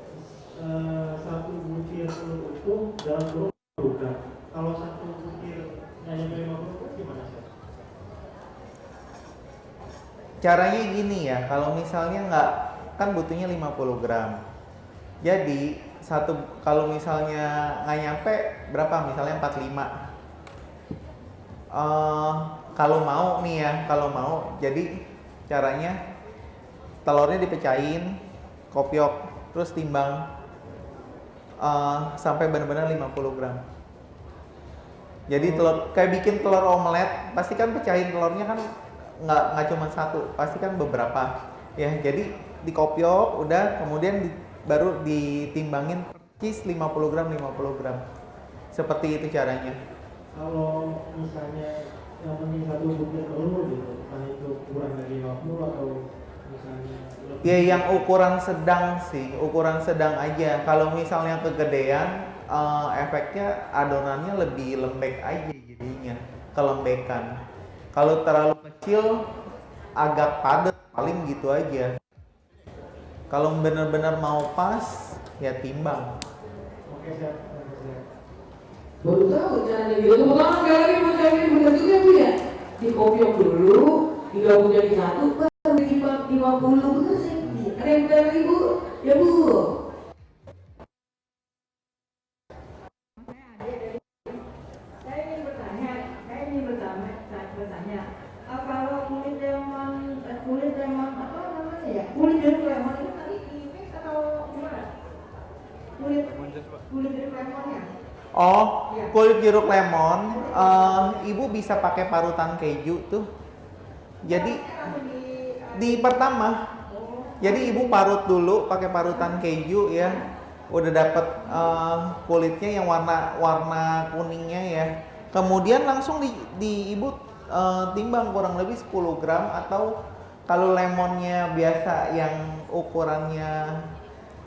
satu butir telur utuh dalam kurun 20 gram. Kalau satu butir hanya 50 gram gimana Chef? Caranya gini ya, kalau misalnya nggak, kan butuhnya 50 gram. Jadi kalau misalnya nggak nyampe berapa, misalnya 45. Kalau mau nih ya, jadi caranya telurnya dipecahin, kopiok, terus timbang sampai benar-benar 50 gram. Jadi telur, kayak bikin telur omelet, pasti kan pecahin telurnya kan nggak cuma satu, pasti kan beberapa. Ya, jadi dikopiok, udah, kemudian baru ditimbangin persis 50 gram. Seperti itu caranya. Kalau misalnya yang penting satu butir telur gitu, entah itu kurang dari 50 atau misalnya lebih. Ya yang ukuran sedang sih, ukuran sedang aja. Kalau misalnya kegedean, efeknya adonannya lebih lembek aja jadinya, kelembekan. Kalau terlalu kecil, agak padat, paling gitu aja. Kalau benar-benar mau pas, ya timbang. Oke Chef. Baru tahu caranya gitu. Tepuk tangan sekali lagi buat saya ini bener juga Bu ya. Dikopiok dulu, digabung jadi satu, baru ditimbang 50, bener sih. Ada yang bilang lagi Bu? Ya Bu. Saya ingin bertanya, kalau kulit lemon apa namanya ya? Kulit jeruk lemon itu tadi di mix atau gimana? Kulit jeruk lemonnya. Oh, kulit jeruk lemon, ibu bisa pakai parutan keju tuh. Jadi di pertama, jadi ibu parut dulu pakai parutan keju ya. Udah dapet kulitnya yang warna kuningnya ya. Kemudian langsung di ibu timbang kurang lebih 10 gram, atau kalau lemonnya biasa yang ukurannya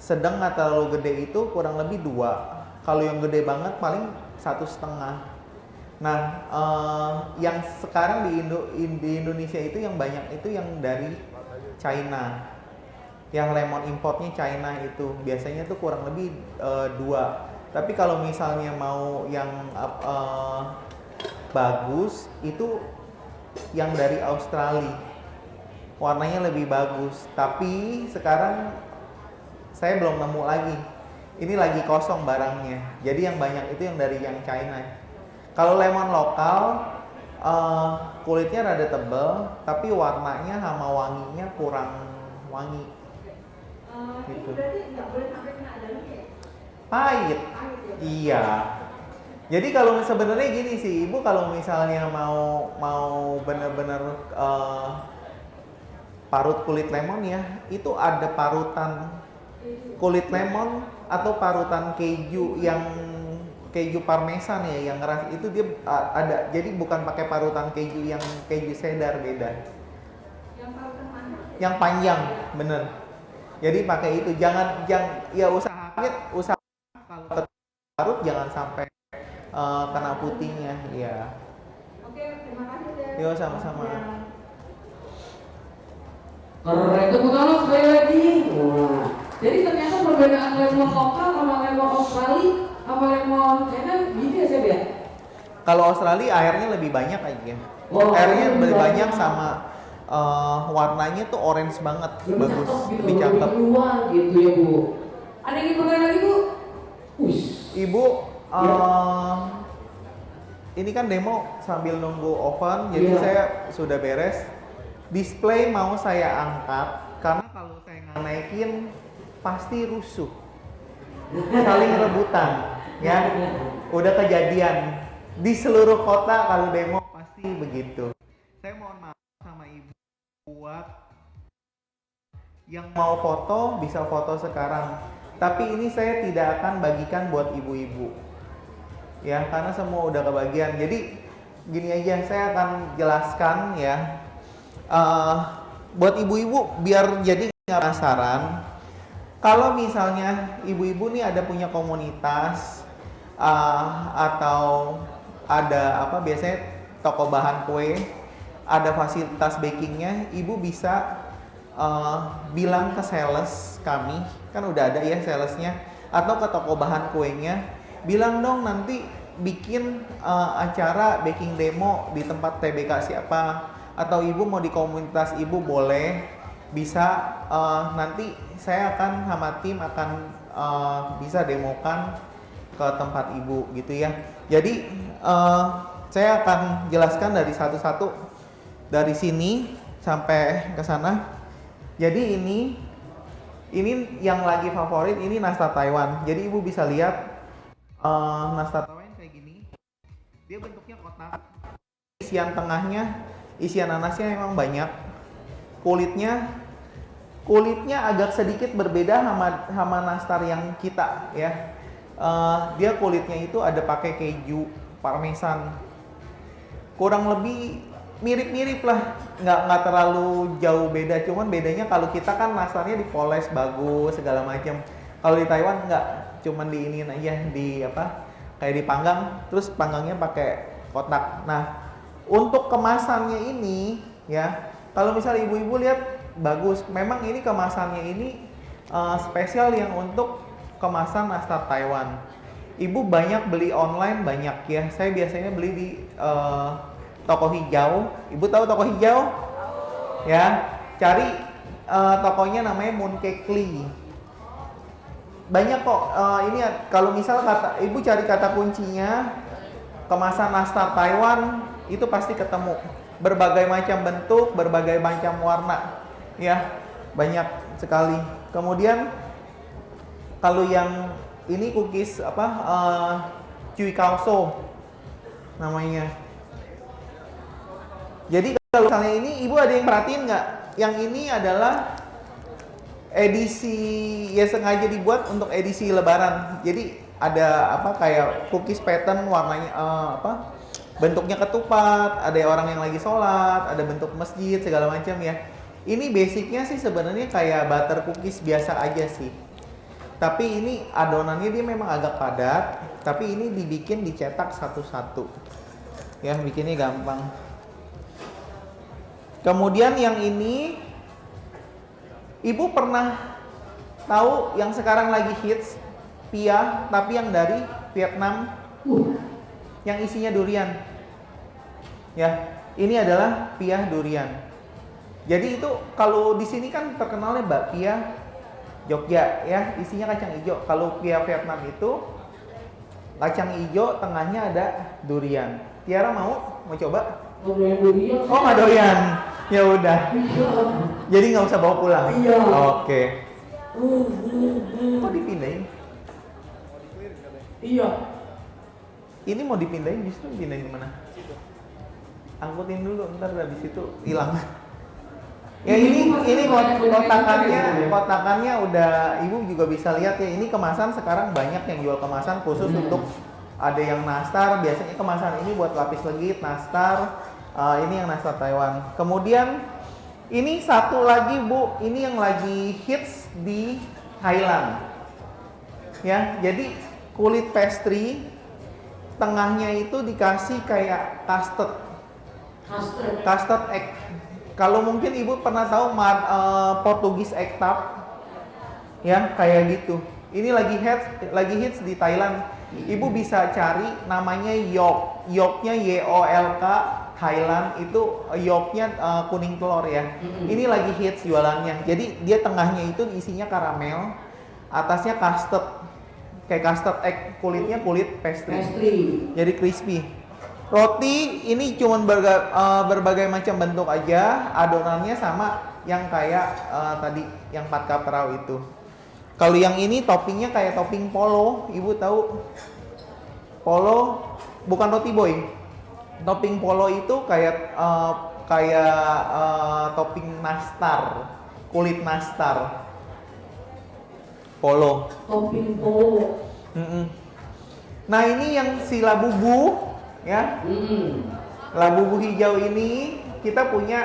sedang atau terlalu gede itu kurang lebih 2. Kalau yang gede banget paling 1,5. Nah, yang sekarang di Indonesia itu yang banyak itu yang dari China. Yang lemon importnya China itu biasanya tuh kurang lebih 2. Tapi kalau misalnya mau yang bagus itu yang dari Australia. Warnanya lebih bagus. Tapi sekarang saya belum nemu lagi. Ini lagi kosong barangnya. Jadi yang banyak itu yang dari yang China. Kalau lemon lokal kulitnya rada tebel, tapi warnanya sama wanginya kurang wangi. Gitu. Berarti nggak boleh sampai kena dalamnya ya? Pahit. Iya. Jadi kalau sebenarnya gini sih, Ibu kalau misalnya mau benar-benar parut kulit lemon ya, itu ada parutan kulit lemon atau parutan keju yang keju parmesan ya, yang keras itu dia ada. Jadi bukan pakai parutan keju yang keju cheddar, beda. Yang parutan mana? Yang panjang, bener. Jadi pakai itu, jangan ya usaha kalau parut jangan sampai kena putihnya, ya. Oke, terima kasih deh. Yo sama-sama. Keren, tepuk tangan sekali lagi. Wah. Jadi ternyata perbedaan lemon lokal sama lemon Australia sama lemon China gitu ya Seb ya? Kalau Australia airnya lebih banyak aja. Oh, Airnya lebih banyak. banyak sama warnanya tuh orange banget, Lebih bagus, cakep gitu, lebih cakep. keluar gitu ya Bu. Ada yang ingin lagi Bu? Ibu, ini kan demo sambil nunggu oven, jadi Iya. saya sudah beres. Display mau saya angkat karena kalau saya nggak naikin pasti rusuh, saling rebutan, ya. Udah kejadian di seluruh kota kalau demo pasti begitu. Saya mohon maaf sama ibu, buat yang mau foto bisa foto sekarang, tapi ini saya tidak akan bagikan buat ibu-ibu, ya, karena semua udah kebagian. Jadi gini aja, saya akan jelaskan ya. Buat ibu-ibu biar jadi nggak penasaran, kalau misalnya ibu-ibu nih ada punya komunitas atau ada apa, biasanya toko bahan kue, ada fasilitas bakingnya, ibu bisa bilang ke sales kami, kan udah ada ya salesnya, atau ke toko bahan kuenya, bilang dong nanti bikin acara baking demo di tempat TBK siapa, atau ibu mau di komunitas ibu boleh, bisa nanti saya akan sama tim akan bisa demokan ke tempat ibu gitu ya. Jadi saya akan jelaskan dari satu-satu dari sini sampai ke sana. Jadi ini yang lagi favorit, ini nastar Taiwan. Jadi ibu bisa lihat nastar Taiwan kayak gini, dia bentuknya kotak, isian tengahnya, isian nanasnya emang banyak. Kulitnya agak sedikit berbeda sama nastar yang kita ya. Dia kulitnya itu ada pakai keju parmesan, kurang lebih mirip-mirip lah, nggak terlalu jauh beda. Cuman bedanya kalau kita kan nastarnya dipoles bagus segala macam, kalau di Taiwan nggak, cuman diinin aja, di apa, kayak dipanggang, terus panggangnya pakai kotak. Nah, untuk kemasannya ini ya, kalau misalnya ibu-ibu lihat bagus, memang ini kemasannya ini spesial yang untuk kemasan nastar Taiwan. Ibu banyak beli online, banyak ya. Saya biasanya beli di toko hijau. Ibu tahu toko hijau? Ya, cari tokonya namanya Mooncake Lee. Banyak kok. Ini kalau misal ibu cari kata kuncinya kemasan nastar Taiwan, itu pasti ketemu. Berbagai macam bentuk, berbagai macam warna, ya, banyak sekali. Kemudian kalau yang ini cookies apa, cuy kauso namanya. Jadi kalau misalnya ini ibu ada yang perhatiin nggak? Yang ini adalah edisi ya, sengaja dibuat untuk edisi Lebaran. Jadi ada apa, kayak cookies pattern warnanya bentuknya ketupat, ada orang yang lagi sholat, ada bentuk masjid segala macam ya. Ini basicnya sih sebenarnya kayak butter cookies biasa aja sih. Tapi ini adonannya dia memang agak padat, tapi ini dicetak satu-satu. Ya, bikinnya gampang. Kemudian yang ini, ibu pernah tahu yang sekarang lagi hits, pia, tapi yang dari Vietnam, yang isinya durian. Ya, ini adalah pia durian. Jadi itu kalau di sini kan terkenalnya bakpia Jogja ya, isinya kacang hijau. Kalau pia Vietnam itu kacang hijau, tengahnya ada durian. Tiara mau coba? Doyan durian. Oh, nggak doyan. Ya udah. Iya. Jadi nggak usah bawa pulang. Iya. Oke. Kok dipindahin? Iya. Ini mau dipindahin, justru pindahin kemana? Angkutin dulu, ntar habis itu hilang. Ya ini kotakannya udah ibu juga bisa lihat ya. Ini kemasan sekarang banyak yang jual kemasan khusus untuk ada yang nastar. Biasanya kemasan ini buat lapis legit, nastar. Ini yang nastar Taiwan. Kemudian ini satu lagi Bu, ini yang lagi hits di Thailand. Ya, jadi kulit pastry tengahnya itu dikasih kayak custard egg. Kalau mungkin ibu pernah tahu Portugis egg tart, ya kayak gitu. Ini lagi hits di Thailand. Ibu bisa cari namanya York, Yorknya YOLK Thailand itu yolknya kuning telur ya. Ini lagi hits jualannya. Jadi dia tengahnya itu isinya karamel, atasnya custard, kayak custard egg, kulitnya kulit pastry. Jadi crispy. Roti ini cuma berbagai macam bentuk aja, adonannya sama yang kayak tadi yang 4 cup raw itu. Kalau yang ini toppingnya kayak topping polo, ibu tahu? Polo bukan roti boy. Topping polo itu kayak topping nastar, kulit nastar. Polo. Topping polo. Nah ini yang si labubu, ya. Labubu hijau ini kita punya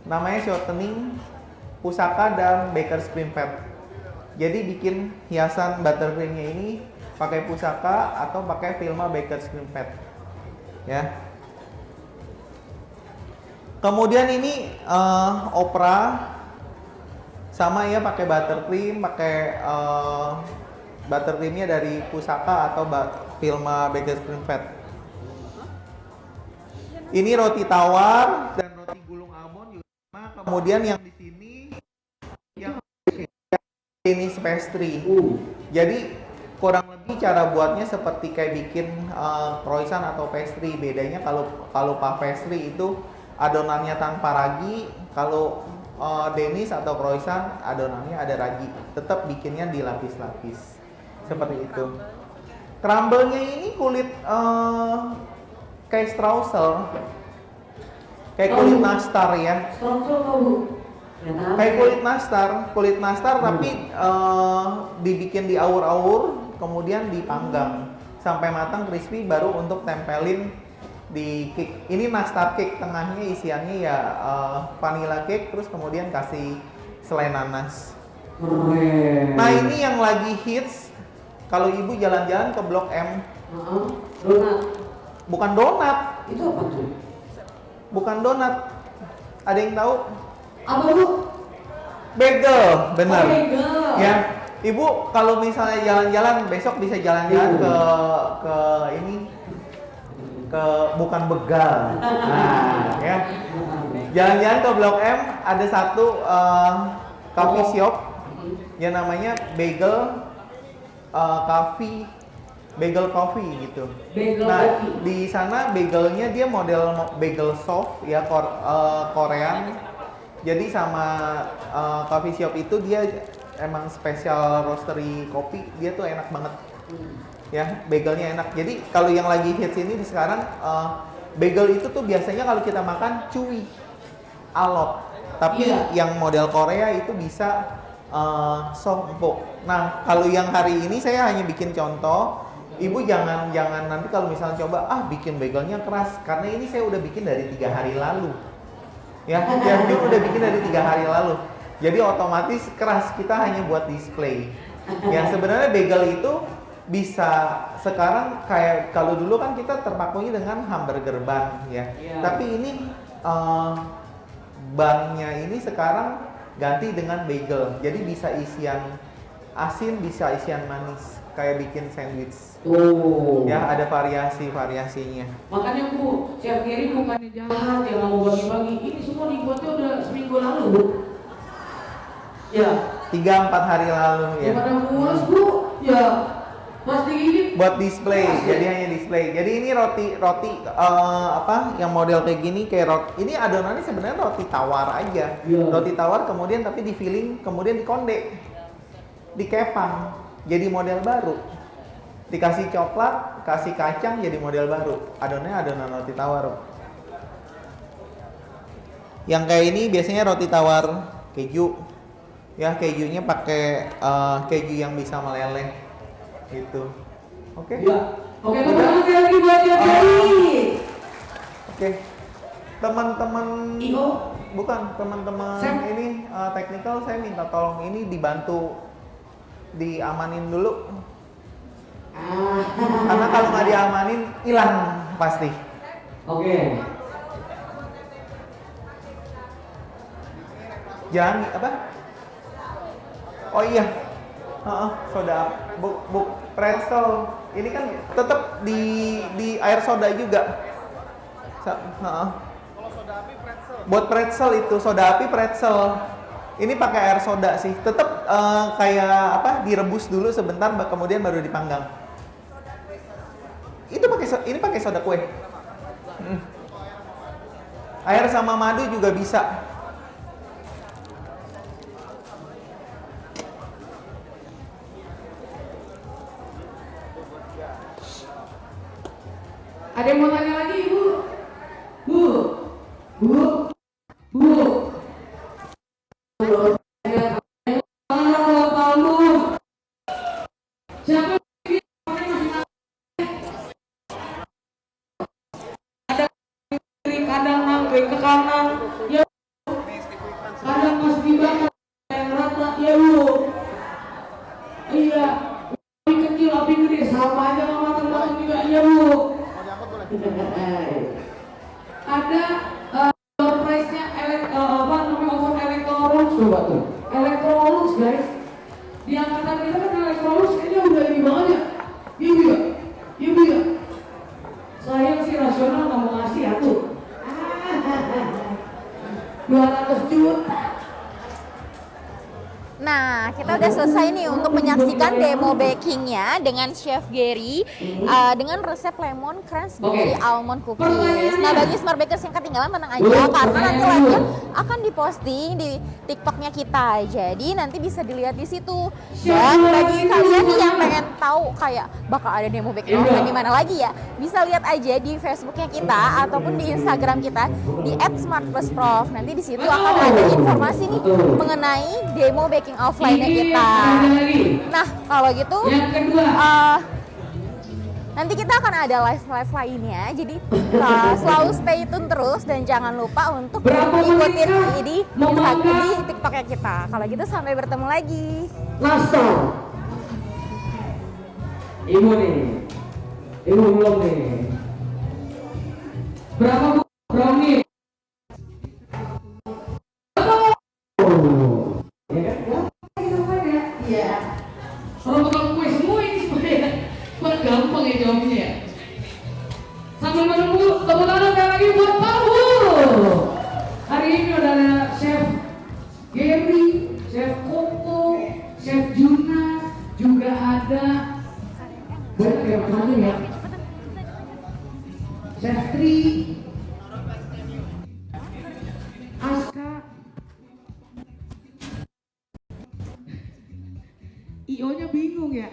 namanya shortening, pusaka dan baker's cream pad. Jadi bikin hiasan buttercreamnya ini pakai pusaka atau pakai Vilma baker's cream pad, ya. Kemudian ini opera sama ya, pakai buttercream, pakai buttercreamnya dari pusaka atau Vilma baker's cream pad. Ini roti tawar dan roti gulung almond juga sama. Kemudian yang di sini yang ini pastry. Jadi kurang lebih cara buatnya seperti kayak bikin croissant atau pastry. Bedanya kalau puff pastry itu adonannya tanpa ragi, kalau Denis atau croissant adonannya ada ragi. Tetap bikinnya dilapis-lapis seperti itu. Crumble-nya ini kulit kayak streusel, kayak kulit nastar ya. Streusel tahu? Kayak kulit nastar tapi dibikin di awur-awur, kemudian dipanggang sampai matang crispy, baru untuk tempelin di cake. Ini nastar cake, tengahnya isiannya ya vanilla cake, terus kemudian kasih selai nanas. Nah ini yang lagi hits kalau ibu jalan-jalan ke Blok M. Donat. Bukan donat. Itu apa tuh? Bukan donat. Ada yang tahu? Apa bu? Bagel, benar. Oh, bagel. Ya, ibu kalau misalnya jalan-jalan besok bisa jalan-jalan ke ini, ke bukan begal. Nah, ya. Jalan-jalan ke Blok M ada satu coffee shop yang namanya Bagel Coffee gitu. Di sana bagelnya dia model bagel soft ya, Korean. Jadi sama coffee shop itu dia emang spesial roastery kopi, dia tuh enak banget. Ya, bagelnya enak. Jadi kalau yang lagi hits ini sekarang bagel itu tuh biasanya kalau kita makan chewy, alot. Tapi yang model Korea itu bisa soft empuk. Nah, kalau yang hari ini saya hanya bikin contoh. Ibu jangan nanti kalau misalnya coba bikin bagelnya keras, karena ini saya udah bikin dari 3 hari lalu. Ya, ini udah bikin dari 3 hari lalu. Jadi otomatis keras, kita hanya buat display. Ya sebenarnya bagel itu bisa sekarang kayak kalau dulu kan kita terpakunya dengan hamburger bun ya. Tapi ini bunnya ini sekarang ganti dengan bagel. Jadi bisa isian asin, bisa isian manis, kayak bikin sandwich. Ya ada variasinya. Makanya Bu, Chef Gary bukannya jahat ya, nggak mau bagi-bagi. Ini semua dibuatnya udah seminggu lalu Bu. Ya. 3-4 hari lalu ya. Gimana puas Bu? Ya. Pas digigit. Buat display, jadi hanya display. Jadi ini roti apa yang model kayak gini kayak roti. Ini adonannya sebenarnya roti tawar aja. Iya. Roti tawar kemudian tapi di filling kemudian dikonde, dikepang jadi model baru. Dikasih coklat, kasih kacang jadi model baru. Adonannya adonan roti tawar. Yang kayak ini biasanya roti tawar keju. Ya kejunya pakai keju yang bisa meleleh gitu. Oke. Ya. Oke, teman-teman sekali lagi buat yang dari. Oke. Teman-teman IO. bukan teman-teman Sam. ini technical saya minta tolong ini dibantu diamanin dulu. Karena kalau nggak diamanin hilang pasti. Oke. Jangan apa? Oh iya. Soda pretzel. Ini kan tetap di air soda juga. Buat pretzel itu soda api pretzel. Ini pakai air soda sih. Tetap kayak apa? Direbus dulu sebentar, kemudian baru dipanggang. Itu ini pakai soda kue. Air sama madu juga bisa. Ada yang mau tanya lagi, Bu? Bu. Siapa ada kadang nangkring ke kanan, ya. Kadang pas dibakar yang rata, ya Bu. Iya. Api kecil, api gede, sama aja sama matang juga, ya Bu. Ada door price-nya apa namanya oven Electrolux, coba tuh Electrolux guys, di angkatan kita kan Electrolux kayaknya udah ini banget ya. Iya bu ya sayang sih rasional nggak mau ngasih atuh. 200 juta. Nah, kita udah selesai nih untuk menyaksikan demo bakingnya dengan Chef Gary dengan resep lemon crunch dari almond cookies. Nah, bagi smart bakers yang ketinggalan tenang aja karena nanti live-nya akan diposting di TikToknya kita. Jadi nanti bisa dilihat di situ. Dan bagi kalian nih yang pengen tahu kayak bakal ada demo baking offline di mana lagi ya, bisa lihat aja di Facebooknya kita ataupun di Instagram kita di @smartplusprof. Nanti di situ akan ada informasi nih mengenai demo baking offline-nya kita. Nah, kalau gitu nanti kita akan ada live lainnya. Jadi selalu stay tune terus dan jangan lupa untuk ikutin di TikToknya kita. Kalau gitu sampai bertemu lagi. Nastar. Ibu nih. Ibu belum nih. Berapa Bu? Brownie. Kalau tukang kue semua ini sebenarnya buat gampang ya jawabnya ya. Sambil menunggu tepuk tangan sekali lagi buat Pabu. Hari ini udah ada Chef Gary, Chef Koko, Chef Juna, juga ada banyak ya macam ya. Chef Tri, Aska, IO-nya bingung ya.